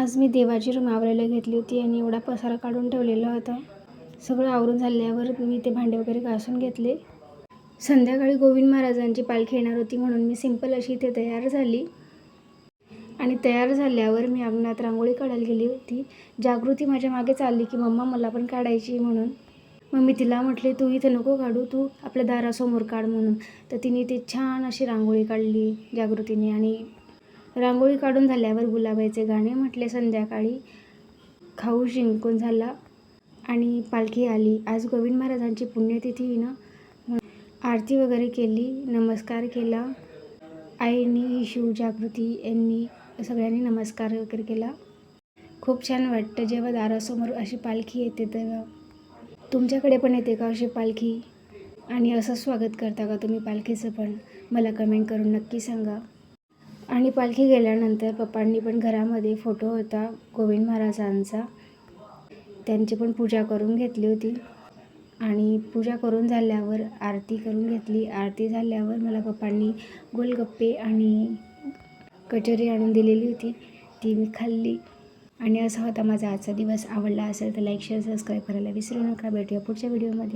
आज मी देवाची रूम आवरायला घेतली होती आणि एवढा पसारा काढून ठेवलेला होता. सगळं आवरून झाल्यावर मी ते भांडे वगैरे घासून घेतले. संध्याकाळी गोविंद महाराजांची पालखी येणार होती म्हणून मी सिंपल अशी इथे तयार झाली. आणि तयार झाल्यावर मी अंगणात रांगोळी काढायला गेली होती. जागृती माझ्या मागे चालली की मम्मा मला पण काढायची म्हणून. मग मी तिला म्हटले तू इथे नको काढू, तू आपल्या दारासमोर काढ म्हणून. तर तिने ते छान अशी रांगोळी काढली जागृतीने. आणि रांगोळी काढून झाल्यावर गुलाबाचे गाणे म्हटले. संध्याकाळी खाऊ शिंकून झाला आणि पालखी आली. आज गोविंद महाराजांची पुण्यतिथी ना, आरती वगैरे केली, नमस्कार केला. आईनी, शिव, जागृती यांनी सगळ्यांनी नमस्कार वगैरे केला. खूप छान वाटतं जेव्हा दारासमोर अशी पालखी येते तेव्हा. तुमच्याकडे पण येते का अशी पालखी? आणि असं स्वागत करता का तुम्ही पालखीचं पण? मला कमेंट करून नक्की सांगा. आणि पालखी गेल्यानंतर पप्पांनी पण घरामध्ये फोटो होता गोविंद महाराजांचा, त्यांची पण पूजा करून घेतली होती. आणि पूजा करून झाल्यावर आरती करून घेतली. आरती झाल्यावर मला पप्पांनी गोलगप्पे आणि कचोरी आणून दिलेली होती, ती मी खाल्ली. आणि असा होता माझा आजचा दिवस. आवडला असेल तर लाईक, शेअर, सबस्क्राईब करायला विसरू नका. भेटूया पुढच्या व्हिडिओमध्ये.